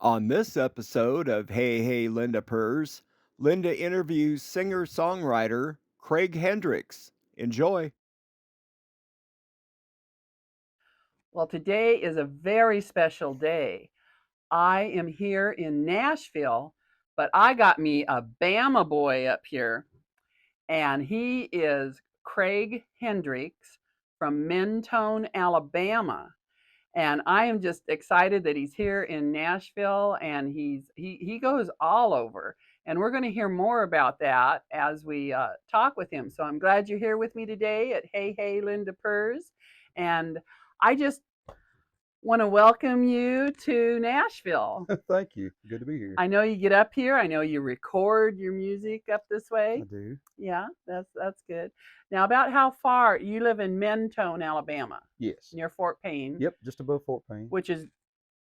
On this episode of Hey Hey Linda Purrs, Linda interviews singer songwriter Craig Hendricks. Enjoy. Well, today is a very special day. I am here in Nashville, but I got me a Bama boy up here, and he is Craig Hendricks from Mentone, Alabama. And I am just excited that he's here in Nashville, and he goes all over. And we're going to hear more about that as we talk with him. So I'm glad you're here with me today at Hey Hey Linda Purrs, and I just want to welcome you to Nashville. Thank you. Good to be here. I know you get up here. I know you record your music up this I way. do. Yeah, that's good. Now, about how far you live in Mentone, Alabama, Yes. near Fort Payne, Yep, just above Fort Payne. which is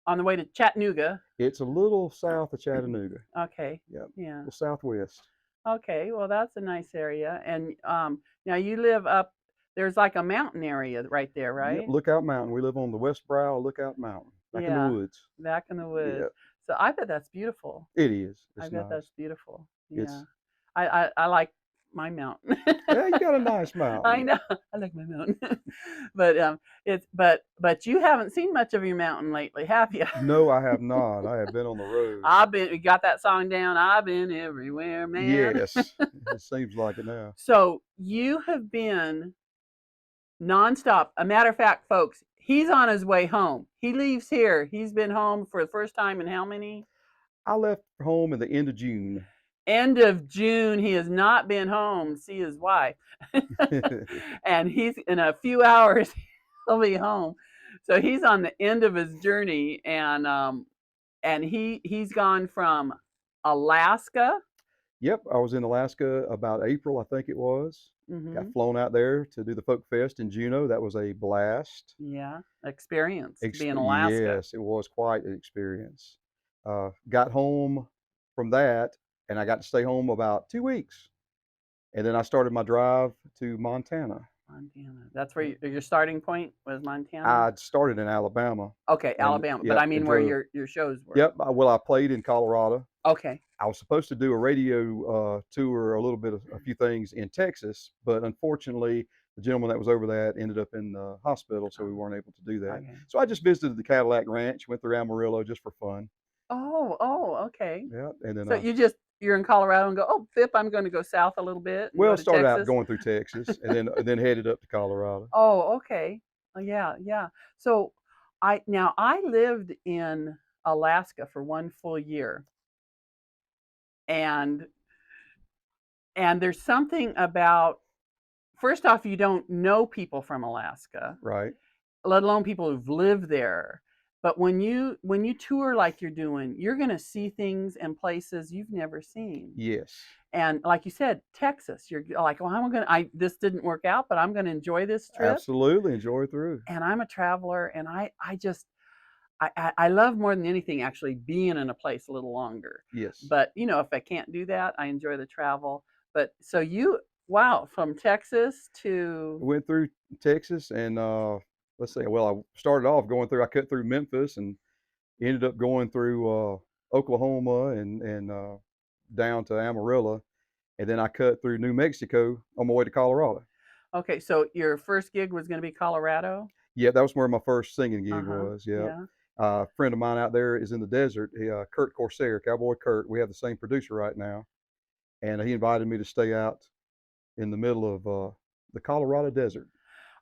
on the way to Chattanooga. It's a little south of Chattanooga. Okay. Yep. A Yeah. little southwest. Okay. Well, that's a nice area. And now you live up. There's like a mountain area right there, Yep, right? Lookout Mountain. We live on the west brow of Lookout Mountain, back in the Yeah, woods. back in the woods. Yep, So I bet that's beautiful. it is. I It's bet nice. that's beautiful. Yeah. It's I like my mountain. yeah, you got a nice I mountain. know. I like my mountain. But you haven't seen much of your mountain lately, have you? No, I have not. I have been on the road. You got that song down. I've been everywhere, man. Yes, it seems like it now. So you have been nonstop. A matter of fact, folks, he's on his way home. He leaves here. He's been home for the first time in how many? I left home at the end of June. End of June. He has not been home to see his wife. And he's in a few hours he'll be home. So he's on the end of his journey, and he's gone from Alaska. Yep, I was in Alaska about April, I think it was. Got Hmm. flown out there to do the Folk Fest in Juneau. That was a blast. Yeah, experience to be in Alaska. Yes, it was quite an experience. Got home from that, and I got to stay home about 2 weeks, and then I started my drive to Montana. Montana. That's where your starting point was, Montana. I'd started in Alabama, Okay, and Alabama. But yep, I mean, and where drove. your shows were. Yep. Well, I played in Colorado. Okay. I was supposed to do a radio tour, a little bit of a few things in Texas, but unfortunately, the gentleman that was over that ended up in the hospital, so we weren't able to do that. Okay. So I just visited the Cadillac Ranch, went through Amarillo just for fun. Oh, okay. Yeah, and then So you're in Colorado and go, oh, Bip, I'm going to go south a little bit and well, go to started out Texas. going through Texas, and then headed up to Colorado. Oh, okay. Yeah, yeah. So I lived in Alaska for one full year, and there's something about, first off, you don't know people from Alaska, Right. let alone people who've lived there. But when you tour like you're doing, you're going to see things and places you've never seen. Yes. And like you said, Texas, you're like, well, this didn't work out, but I'm going to enjoy this trip. Absolutely. Enjoy through. And I'm a traveler, and I love more than anything actually being in a place a little longer. Yes. But if I can't do that, I enjoy the travel. But so wow, from Texas to Went through Texas, and let's see. Well, I started off going through. I cut through Memphis, and ended up going through Oklahoma and down to Amarillo, and then I cut through New Mexico on my way to Colorado. okay, so your first gig was going to be Colorado. Yeah, that was where my first singing gig Uh-huh. was. Yeah. Yeah. A friend of mine out there is in the desert. Kurt Corsair, Cowboy Kurt. We have the same producer right now, and he invited me to stay out in the middle of the Colorado desert.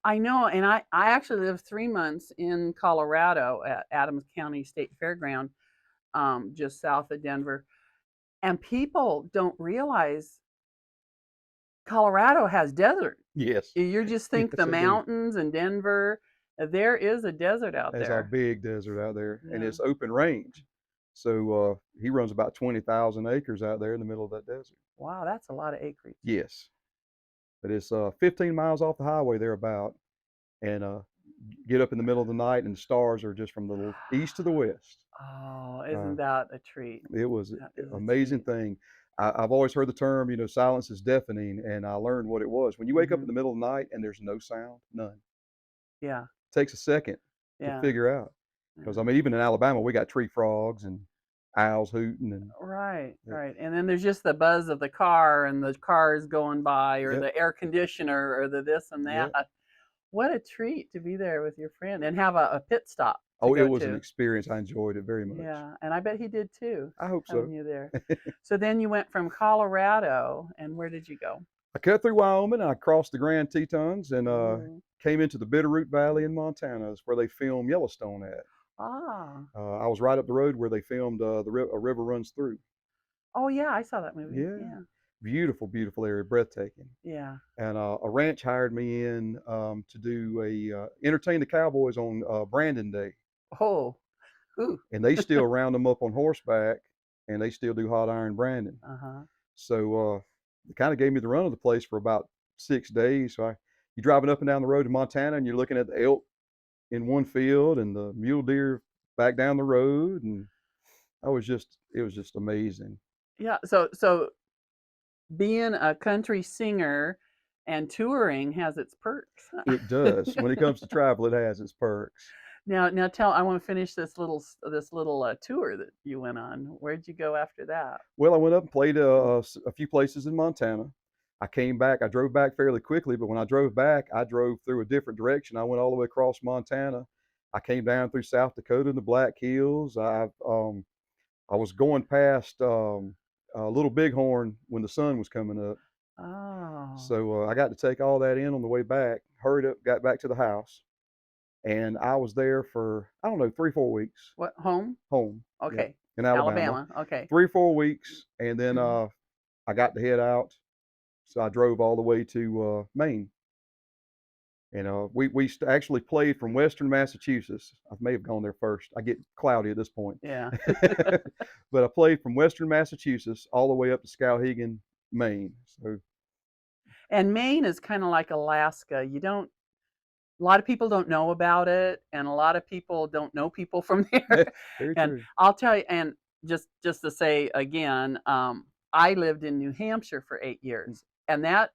I know, and I actually lived 3 months in Colorado at Adams County State Fairground, just south of Denver. And people don't realize Colorado has desert. Yes. You just think Yes, the they do. mountains and Denver, there is a desert out There's there. a big desert out there, and Yeah. it's open range. So he runs about 20,000 acres out there in the middle of that desert. Wow, that's a lot of acreage. Yes, but it's 15 miles off the highway thereabout, and get up in the middle of the night, and the stars are just from the east to the west. Oh, Uh, isn't that a treat? it was That an is a amazing treat. thing. I've always heard the term, silence is deafening, and I learned what it was. When you wake up in Mhm. the middle of the night and there's no sound, none. Yeah, It takes a second to yeah, figure out. Because yeah. I mean, even in Alabama, we got tree frogs and owls hooting and Right, yeah, right. And then there's just the buzz of the car and the cars going by or yep, the air conditioner or the this and that. yep. What a treat to be there with your friend and have a pit stop to Oh, it go was an to. experience. I enjoyed it very much. Yeah, and I bet he did too, I hope having so. you there. So then you went from Colorado, and where did you go? I cut through Wyoming. I crossed the Grand Tetons and Ooh. came into the Bitterroot Valley in Montana. Is where they filmed Yellowstone at. Ah. I was right up the road where they filmed a river runs through. Oh yeah, I saw that movie. Yeah, Yeah. beautiful, beautiful area, breathtaking. Yeah. And a ranch hired me in to do entertain the cowboys on Brandon Day, Oh. Ooh. and they still round them up on horseback, and they still do hot iron branding. Uh-huh. So it kind of gave me the run of the place for about 6 days. You're driving up and down the road to Montana, and you're looking at the elk in one field and the mule deer back down the road, and it was just amazing. Yeah. So being a country singer and touring has its perks. It does. When it comes to travel, it has its perks. Now tell I want to finish this little tour that you went on. Where'd you go after that? Well, I went up and played a few places in Montana. I came back. I drove back fairly quickly, but when I drove back, I drove through a different direction. I went all the way across Montana. I came down through South Dakota and the Black Hills. I was going past Little Bighorn when the sun was coming up. Oh. So I got to take all that in on the way back. Hurried up, got back to the house, and I was there for I don't know 3 4 weeks. What home? Home, yeah, Okay. in Alabama. Alabama. Okay. 3 4 weeks, and then Mhm. I got to head out. So I drove all the way to Maine, and actually played from Western Massachusetts. I may have gone there first. I get cloudy at this point, Yeah. but I played from Western Massachusetts all the way up to Skowhegan, Maine. So And Maine is kind of like Alaska. You don't a lot of people don't know about it and a lot of people don't know people from there. very And true. I'll tell you and just to say again, I lived in New Hampshire for 8 years and that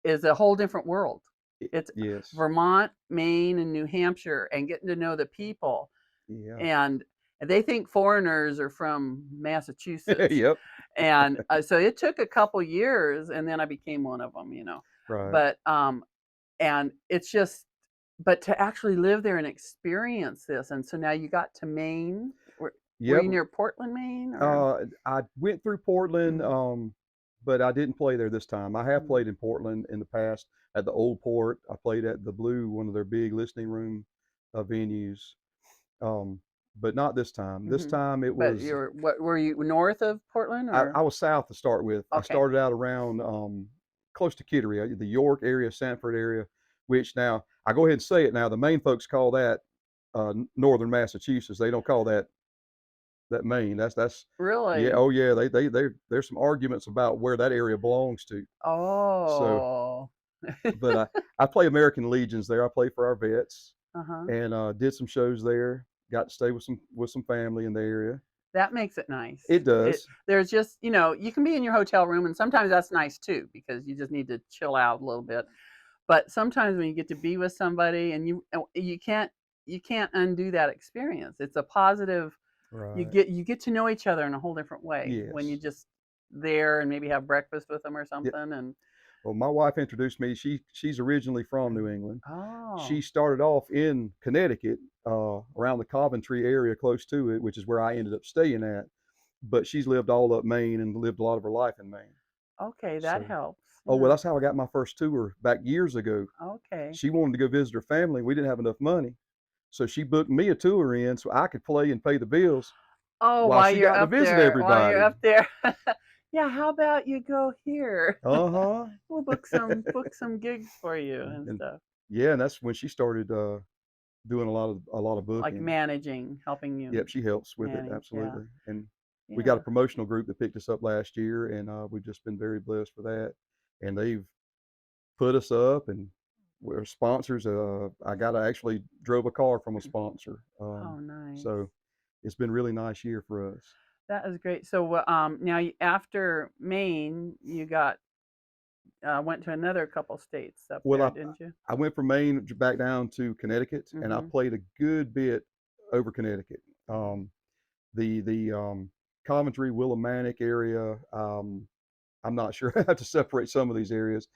is a whole different world. It's Yes, Vermont, Maine, and New Hampshire, and getting to know the people. yeah, And they think foreigners are from Massachusetts. yep, And so it took a couple years, and then I became one of them, you know. right, But and it's just, but to actually live there and experience this, and so now you got to Maine. Were yep. you near Portland, Maine, or? I went through Portland, Mhm, but I didn't play there this time. I have mhm, played in Portland in the past at the Old Port. I played at the Blue, one of their big listening room venues, um, but not this time. This mhm. time it But was you're what were you north of Portland or? I was south to start with. I Okay, started out around close to Kittery, the York area, Sanford area, which now I go ahead and say it now. The Maine folks call that northern Massachusetts. They don't call that Maine. That's yeah, really? oh yeah. There's some arguments about where that area belongs to. So, Oh. but I play American Legions there. I play for our vets Uh-huh. and did some shows there. Got to stay with some family in the area. That makes it nice. It It does. there's just, you can be in your hotel room and sometimes that's nice too because you just need to chill out a little bit. But sometimes when you get to be with somebody and you can't undo that experience. It's a positive Right. you get to know each other in a whole different way when you Yes. just there and maybe have breakfast with them or Yeah. something and Well, my wife introduced me. She's originally from New England. She oh, started off in Connecticut, around the Coventry area, close to it, which is where I ended up staying at. But she's lived all up Maine and lived a lot of her life in Maine. okay, that So, helps. oh well, Yeah. that's how I got my first tour back years ago. Okay. She wanted to go visit her family. We didn't have enough money, so she booked me a tour in so I could play and pay the bills Oh, while while she you're got to up visit there, while you're everybody. up there. Yeah, how about you go here? Uh huh. We'll book some gigs for you and And stuff. yeah, and that's when she started doing a lot of Like booking. managing, helping you Yep, she helps with it, manage. Yeah. absolutely. And we got a Yeah. promotional group that picked us up last year, and we've just been very blessed for that. And they've put us up, and we're sponsors. I got to actually drove a car from a sponsor, Oh, nice. so it's been a really nice year for us. That is great. So, now after Maine, you got went to another couple states up Well, there, didn't you? I went from Maine back down to Connecticut, and I Mm-hmm. played a good bit over Connecticut. The Coventry, Willimantic area. I'm not sure. I have to separate some of these areas.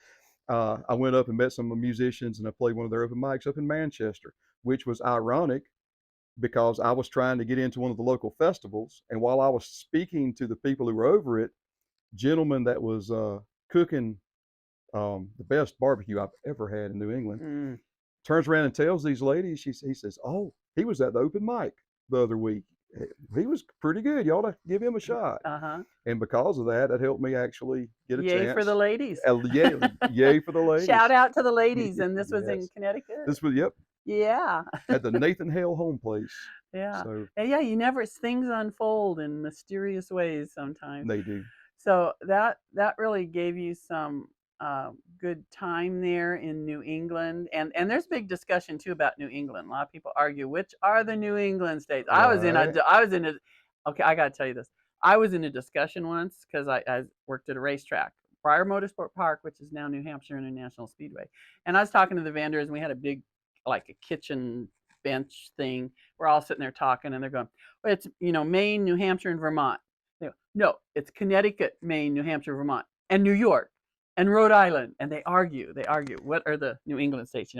I went up and met some musicians, and I played one of their open mics up in Manchester, which was ironic because I was trying to get into one of the local festivals. And while I was speaking to the people who were over it, gentleman that was cooking the best barbecue I've ever had in New England Mm. turns around and tells these ladies, he says, "Oh, he was at the open mic the other week. He was pretty good. You ought to give him a shot." Uh-huh. And because of that, that helped me actually get a Yay for the chance. ladies. Yay, yay for the ladies. Shout out to the ladies. And this was in Yes. Connecticut? This was, yep, Yeah. at the Nathan Hale home place. Yeah. So And yeah, you never, things unfold in mysterious ways sometimes. they do. So that really gave you some good time there in New England, and there's big discussion too about New England. A lot of people argue which are the New England states. Right. I was in a okay. I got to tell you this. I was in a discussion once because I worked at a racetrack, Briar Motorsport Park, which is now New Hampshire International Speedway, and I was talking to the vendors, and we had a big like a kitchen bench thing. We're all sitting there talking, and they're going, well, it's Maine, New Hampshire, and Vermont. They go, no, it's Connecticut, Maine, New Hampshire, Vermont, and New York, and Rhode Island. And they argue. What are the New England states?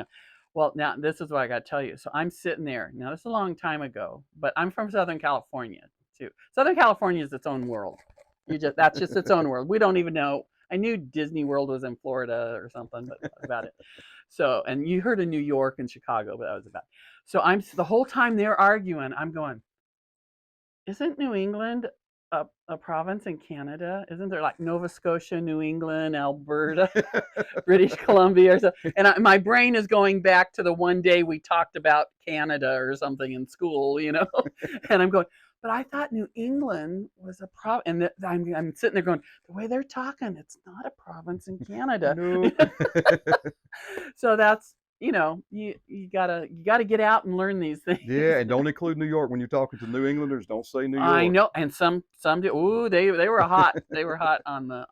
Well, now this is what I got to tell you. So I'm sitting there. Now this is a long time ago, but I'm from Southern California too. Southern California is its own world. That's just its own world. We don't even know. I knew Disney World was in Florida or something, but about it. So, and you heard of New York and Chicago, but that was about it. So the whole time they're arguing, I'm going, isn't New England a province in Canada? Isn't there like Nova Scotia, New England, Alberta, British Columbia or something? And my brain is going back to the one day we talked about Canada or something in school, and I'm going, but I thought New England was a province. And I'm sitting there going, the way they're talking, it's not a province in Canada. No. So that's, you gotta get out and learn these things. Yeah, and don't include New York when you're talking to New Englanders. Don't say New York. I know, and some do. Ooh, they were hot. They were hot on the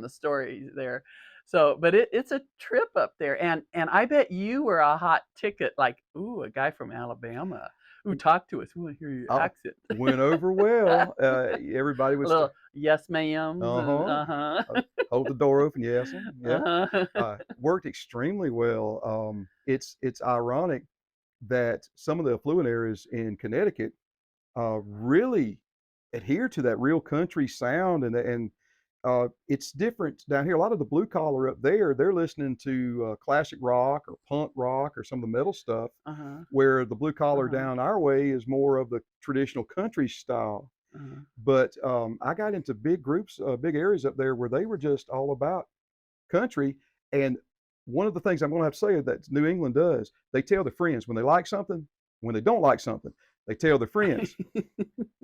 story there. So, but it's a trip up there, and I bet you were a hot ticket. Like, ooh, a guy from Alabama. Ooh, talk to us. We want to hear your accent. Went over well. Everybody was a little yes, ma'am. Hold the door open. Yes. Yeah. Uh-huh. Worked extremely well. It's ironic that some of the affluent areas in Connecticut really adhere to that real country sound, and it's different down here. A lot of the blue collar up there, they're listening to classic rock or punk rock or some of the metal stuff, where the blue collar down our way is more of the traditional country style. But I got into big groups, big areas up there where they were just all about country. And one of the things I'm going to have to say that New England does, they tell their friends when they like something, when they don't like something, they tell their friends.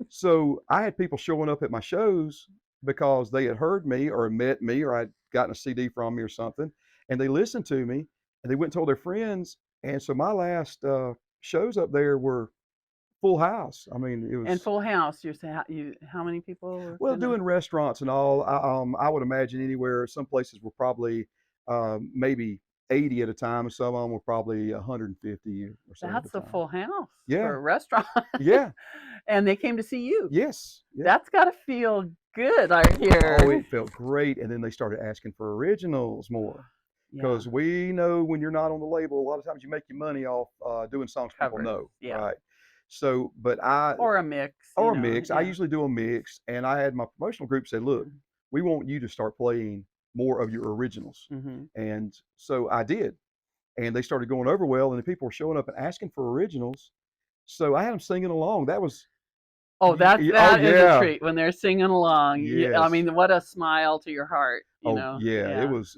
So I had people showing up at my shows because they had heard me or met me or I'd gotten a CD from me or something, and they listened to me and they went and told their friends. And so my last shows up there were full house. I mean, it was. And full house. You're saying how many people? Were well, doing restaurants and all. I would imagine anywhere. Some places were probably maybe 80 at a time, and some of them were probably 150 or so. That's a full house. Yeah. For a restaurant. Yeah. And they came to see you. Yes. Yeah. That's got to feel good, I hear. Oh, it felt great. And then they started asking for originals more. Because we know when you're not on the label, a lot of times you make your money off doing songs people know. Yeah. Right. So, but or a mix. I usually do a mix. And I had my promotional group say, look, we want you to start playing more of your originals. And so I did. And they started going over well, and the people were showing up and asking for originals. So I had them singing along. That was. Oh, that is a treat when they're singing along. Yes. I mean, what a smile to your heart. Yeah. It was.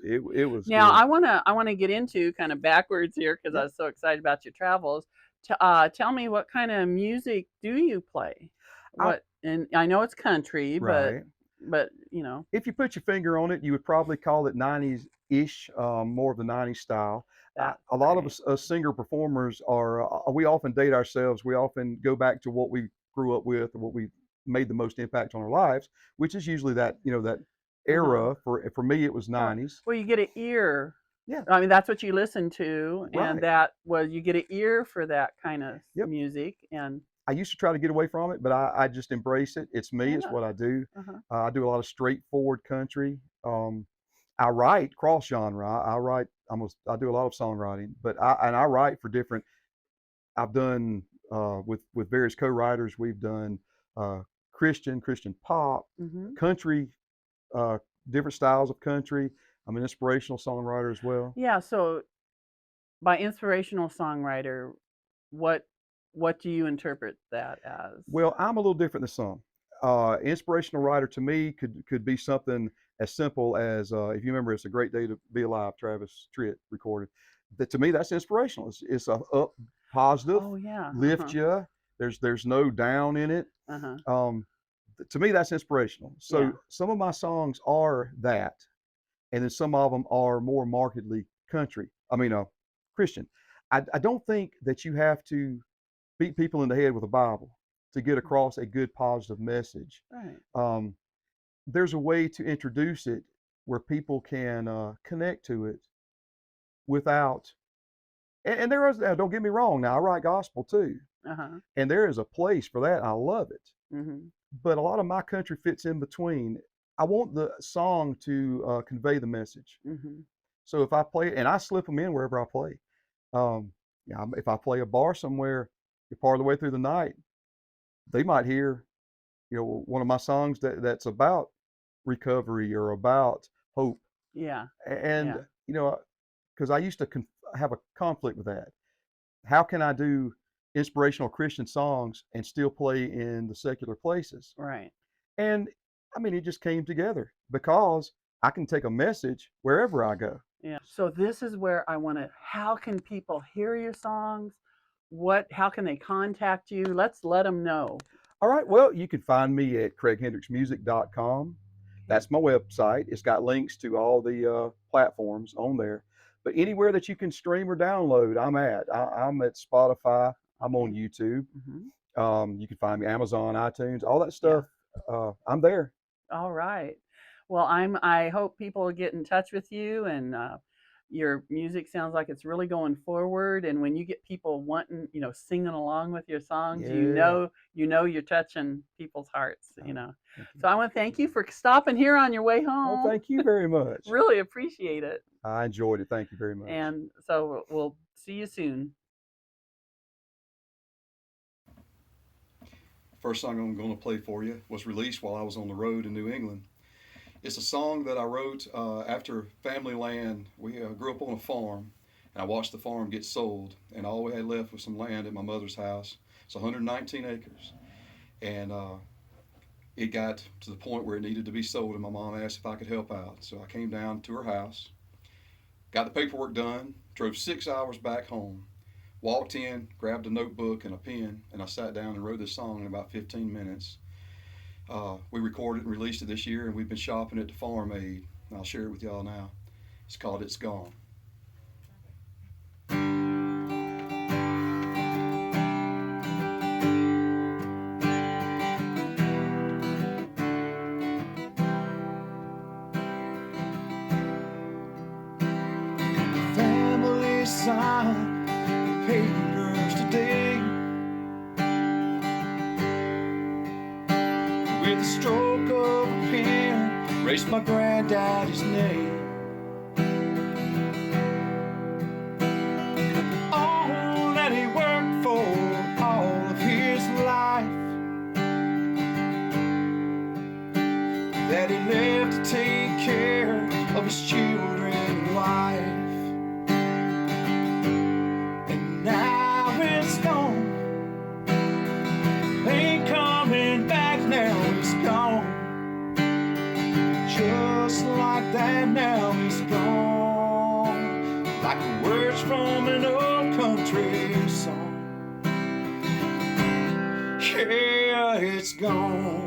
Now, good. I want to get into kind of backwards here because I was so excited about your travels. Tell me, what kind of music do you play? And I know it's country, right. but if you put your finger on it, you would probably call it 90s-ish, more of the 90s style. A lot of us singer performers are. We often date ourselves. We often go back to what we grew up with or what we made the most impact on our lives, which is usually that that era. For me, it was 90s. Well, you get an ear. Yeah. I mean, that's what you listen to, right. and you get an ear for that kind of music. And I used to try to get away from it, but I just embrace it. It's me. It's Yeah. what I do. Uh-huh. I do a lot of straightforward country. I write cross genre. I write almost. I do a lot of songwriting, but I write for different. I've done with various co-writers. We've done uh, Christian pop, Mm-hmm. country, uh, different styles of country. I'm an inspirational songwriter as well. Yeah. So by inspirational songwriter, what what do you interpret that as? Well, I'm a little different than some. Inspirational writer to me could be something as simple as if you remember, "It's a Great Day to Be Alive." Travis Tritt recorded. That to me, that's inspirational. It's a up, positive, Oh yeah. lift Uh-huh. you. There's no down in it. Uh-huh. Um, to me, that's inspirational. So Yeah. some of my songs are that, and then some of them are more markedly country. Christian. I don't think that you have to beat people in the head with a Bible to get across a good positive message. Right. Um, there's a way to introduce it where people can connect to it without. And there is. Don't get me wrong. Now I write gospel too, Uh-huh. and there is a place for that. I love it. Mm-hmm. But a lot of my country fits in between. I want the song to convey the message. Mm-hmm. So if I play, and I slip them in wherever I play. Yeah, if I play a bar somewhere, part of the way through the night, they might hear, one of my songs that's about recovery or about hope. Yeah. And Yeah. because I used to have a conflict with that. How can I do inspirational Christian songs and still play in the secular places? Right. And it just came together because I can take a message wherever I go. Yeah. So this is where I want to, how can people hear your songs? How can they contact you? Let's let them know. All right. Well, you can find me at craighendricksmusic.com. That's my website. It's got links to all the platforms on there. But anywhere that you can stream or download, I'm at. I'm at Spotify. I'm on YouTube. Mm-hmm. You can find me Amazon, iTunes, all that Yeah. stuff. I'm there. All right. Well, I hope people will get in touch with you, and your music sounds like it's really going forward. And when you get people wanting, singing along with your songs, Yeah. you're touching people's hearts. Thank you. So I want to thank you for stopping here on your way Oh, home. thank you very much. Really appreciate it. I enjoyed it. Thank you very much. And so we'll see you soon. First song I'm going to play for you was released while I was on the road in New England. It's a song that I wrote after family land. We grew up on a farm, and I watched the farm get sold, and all we had left was some land at my mother's house. It's 119 acres, and it got to the point where it needed to be sold, and my mom asked if I could help out. So I came down to her house, got the paperwork done, drove 6 hours back home, walked in, grabbed a notebook and a pen, and I sat down and wrote this song in about 15 minutes. We recorded and released it this year, and we've been shopping it to Farm Aid. I'll share it with y'all now. It's called It's Gone. Family signed the papers today with the stroke of a pen, erased my granddaddy's name. All that he worked for all of his life, that he left to take care of his children and wife. And now it's gone, ain't coming back now, it's gone. Just like that, now it's gone. Like the words from an old country song. Yeah, it's gone.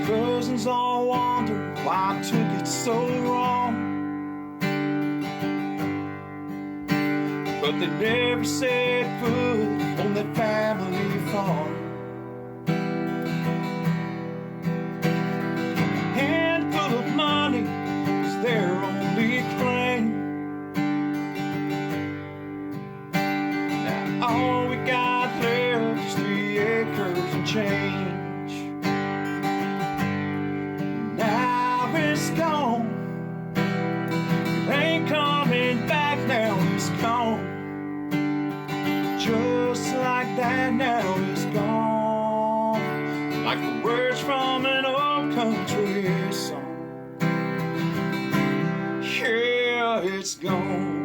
Cousins all wonder why I took it so wrong, but they never set foot on that family farm. Handful of money is their only now is gone, like the words from an old country song. Yeah, it's gone.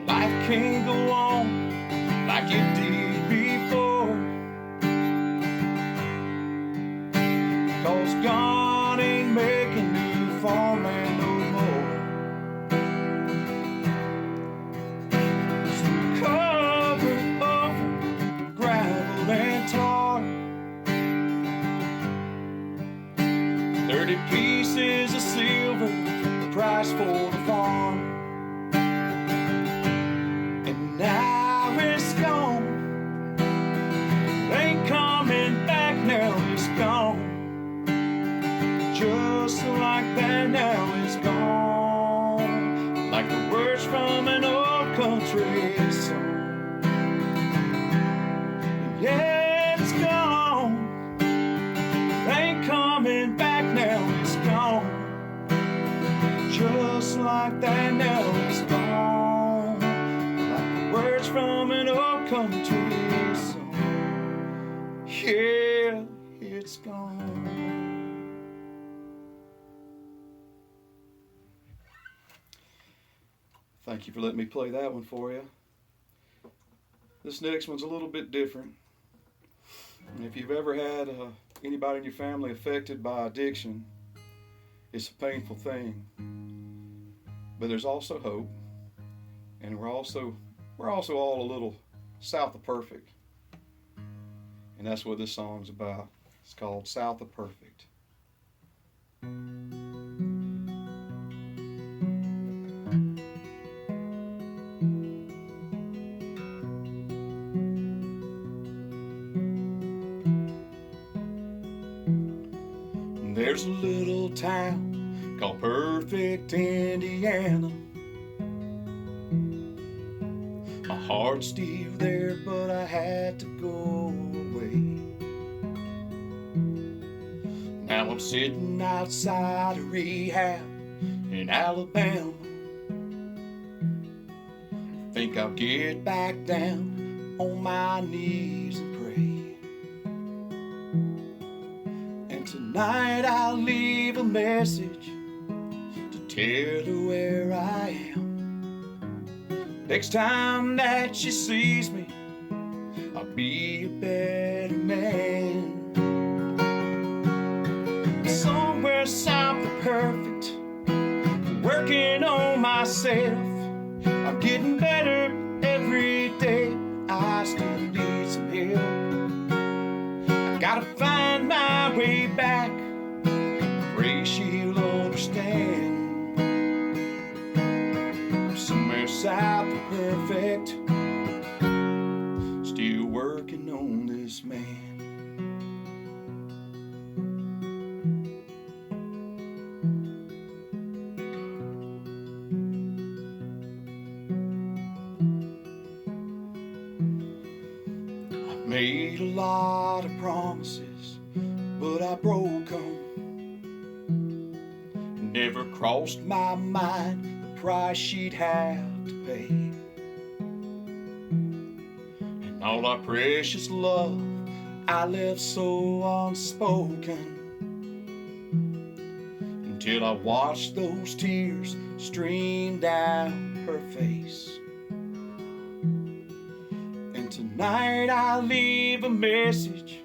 Life can't go on like it did before, 'cause God ain't making new farmland no more. So covered over gravel and tar, 30 pieces of silver, the price for the farm. And now it's gone, ain't coming back, now it's gone. Just like that, now it's gone, like the words from an old country song. Yeah, it's gone, ain't coming back, now it's gone. Just like that, now it's gone, like the words from an old country song. Yeah, it's gone. Thank you for letting me play that one for you. This next one's a little bit different. And if you've ever had anybody in your family affected by addiction, it's a painful thing. But there's also hope, and we're also all a little south of perfect. And that's what this song's about. It's called South of Perfect. There's a little town called Perfect, Indiana. My heart's still there, but I had to go away. Now I'm sitting outside a rehab in Alabama. Think I'll get back down on my knees and pray. And tonight I'll leave a message to tell her where I am. Next time that she sees me, I'll be a better man. Somewhere south of perfect, working on myself. I'm getting better every day, I still need some help. I gotta find my way back, pray she'll understand. Somewhere south of perfect, still working on this man. Made a lot of promises, but I broke them. Never crossed my mind the price she'd have to pay. And all our precious love I left so unspoken, until I watched those tears stream down her face. Tonight I'll leave a message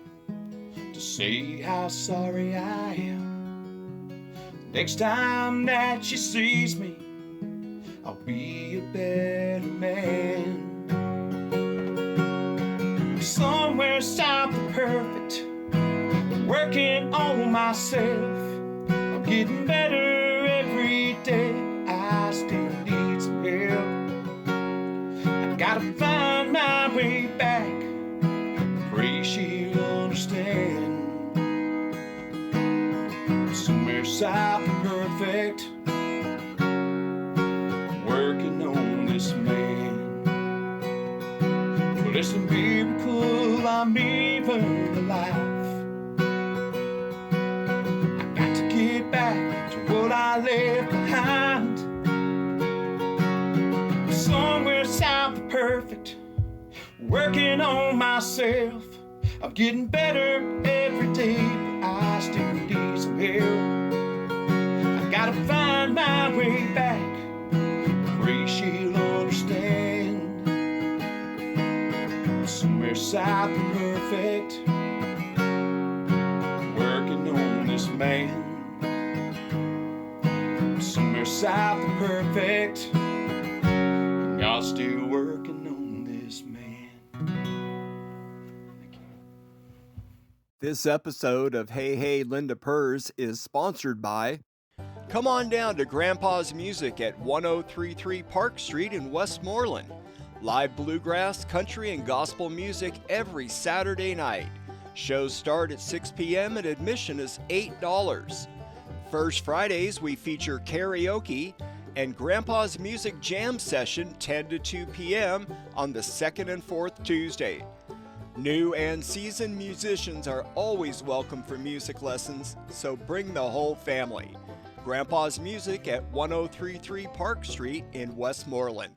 to say how sorry I am. Next time that she sees me, I'll be a better man. Somewhere south of perfect, working on myself. I'm getting better every day, I still need some help. I gotta find my way back, pray she'll understand. Somewhere south of perfect, working on this man. Well, It's a miracle I'm even alive. I got to get back to what I left behind. Somewhere south of perfect, working on myself. I'm getting better every day, but I still need some help. I gotta find my way back. Pray she'll understand. Somewhere south of perfect, working on this man. Somewhere south of perfect, God's still working on this man. Thank you. This episode of Hey Hey Linda Purrs is sponsored by. Come on down to Grandpa's Music at 1033 Park Street in Westmoreland. Live bluegrass, country, and gospel music every Saturday night. Shows start at 6 p.m. and admission is $8. First Fridays we feature karaoke and Grandpa's Music Jam Session 10 to 2 p.m. on the second and fourth Tuesday. New and seasoned musicians are always welcome for music lessons, so bring the whole family. Grandpa's Music at 1033 Park Street in Westmoreland.